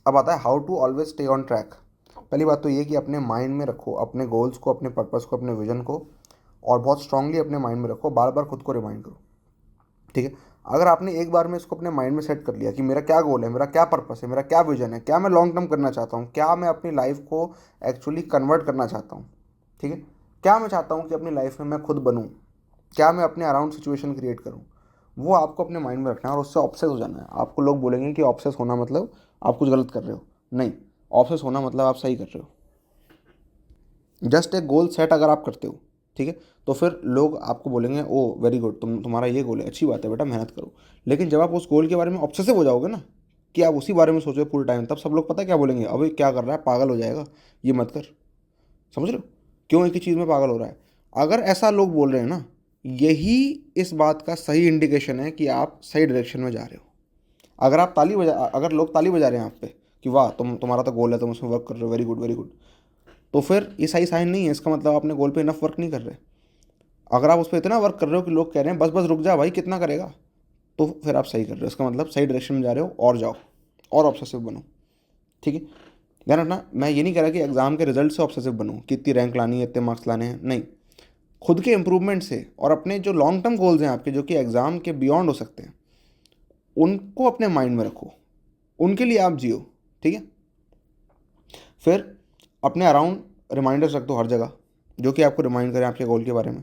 अब आता है how to always stay on track. पहली बात तो ये कि अपने माइंड में रखो अपने गोल्स को, अपने पर्पस को, अपने विजन को, और बहुत स्ट्रांगली अपने माइंड में रखो, बार बार खुद को रिमाइंड करो। ठीक है। अगर आपने एक बार में इसको अपने माइंड में सेट कर लिया कि मेरा क्या गोल है, मेरा क्या पर्पस है, मेरा क्या विजन है, क्या मैं लॉन्ग टर्म करना चाहता हूँ, क्या मैं अपनी लाइफ को एक्चुअली कन्वर्ट करना चाहता हूँ, ठीक है, क्या मैं चाहता हूँ कि अपनी लाइफ में मैं खुद बनूँ, क्या मैं अपने अराउंड सिचुएशन क्रिएट करूँ, वो आपको अपने माइंड में रखना है और उससे ऑब्सेस हो जाना है। आपको लोग बोलेंगे कि ऑब्सेस होना मतलब आप कुछ गलत कर रहे हो, नहीं, ऑब्सेस होना मतलब आप सही कर रहे हो। जस्ट एक गोल सेट अगर आप करते हो, ठीक है, तो फिर लोग आपको बोलेंगे ओ वेरी गुड, तुम्हारा ये गोल है, अच्छी बात है बेटा, मेहनत करो। लेकिन जब आप उस गोल के बारे में ऑब्सेसिव हो जाओगे ना, कि आप उसी बारे में सोचो पूरे टाइम, तब सब लोग पता है क्या बोलेंगे, अबे क्या कर रहा है, पागल हो जाएगा, ये मत कर। समझ रहे हो क्यों एक ही चीज़ में पागल हो रहा है? अगर ऐसा लोग बोल रहे हैं ना, यही इस बात का सही इंडिकेशन है कि आप सही डायरेक्शन में जा रहे हो। अगर लोग ताली बजा रहे हैं आप पे कि वाह तुम्हारा तो गोल है, तुम उसमें वर्क कर रहे हो, वेरी गुड वेरी गुड, तो फिर ये सही साइन नहीं है। इसका मतलब आपने गोल पे इनफ वर्क नहीं कर रहे। अगर आप उस पर इतना वर्क कर रहे हो कि लोग कह रहे हैं बस बस रुक जा भाई, कितना करेगा, तो फिर आप सही कर रहे हो। इसका मतलब सही डायरेक्शन में जा रहे हो, और जाओ और ऑब्सेसिव बनो। ठीक है। ध्यान रखना, मैं ये नहीं कह रहा कि एग्जाम के रिजल्ट से ऑब्सेसिव बनो कि इतनी रैंक लानी है, इतने मार्क्स लाने हैं, नहीं। खुद के इंप्रूवमेंट से और अपने जो लॉन्ग टर्म गोल्स हैं आपके, जो कि एग्जाम के बियॉन्ड हो सकते हैं, उनको अपने माइंड में रखो, उनके लिए आप जियो। ठीक है। फिर अपने अराउंड रिमाइंडर्स रख दो हर जगह, जो कि आपको रिमाइंड करें आपके गोल के बारे में,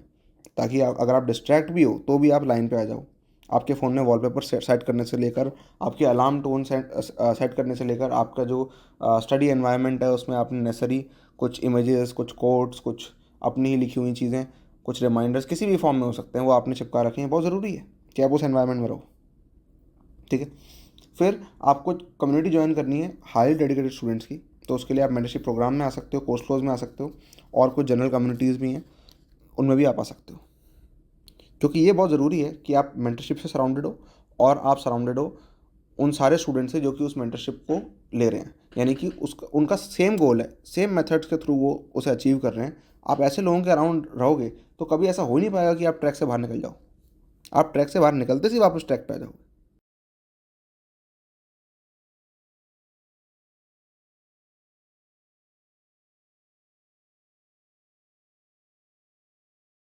ताकि अगर आप डिस्ट्रैक्ट भी हो तो भी आप लाइन पे आ जाओ। आपके फ़ोन में वॉलपेपर सेट करने से लेकर, आपके अलार्म टोन सेट करने से लेकर, आपका जो स्टडी एनवायरनमेंट है उसमें आपने नेसेसरी कुछ इमेजेस, कुछ कोट्स, कुछ अपनी ही लिखी हुई चीज़ें, कुछ रिमाइंडर्स किसी भी फॉर्म में हो सकते हैं, वो आपने चिपका रखे हैं। बहुत ज़रूरी है कि आप उस एनवायरनमेंट में रहो। ठीक है। फिर आपको कम्युनिटी ज्वाइन करनी है हाईली डेडिकेटेड स्टूडेंट्स की, तो उसके लिए आप मेंटरशिप प्रोग्राम में आ सकते हो, कोर्स फ्लोज में आ सकते हो, और कुछ जनरल कम्युनिटीज़ भी हैं, उनमें भी आप आ सकते हो। क्योंकि ये बहुत ज़रूरी है कि आप मेंटरशिप से सराउंडेड हो, और आप सराउंडेड हो उन सारे स्टूडेंट से जो कि उस मेंटरशिप को ले रहे हैं, यानी कि उसका उनका सेम गोल है, सेम मेथड्स के थ्रू वो उसे अचीव कर रहे हैं। आप ऐसे लोगों के अराउंड रहोगे तो कभी ऐसा हो ही नहीं पाएगा कि आप ट्रैक से बाहर निकल जाओ। आप ट्रैक से बाहर निकलते से वापस ट्रैक पे आ जाओगे।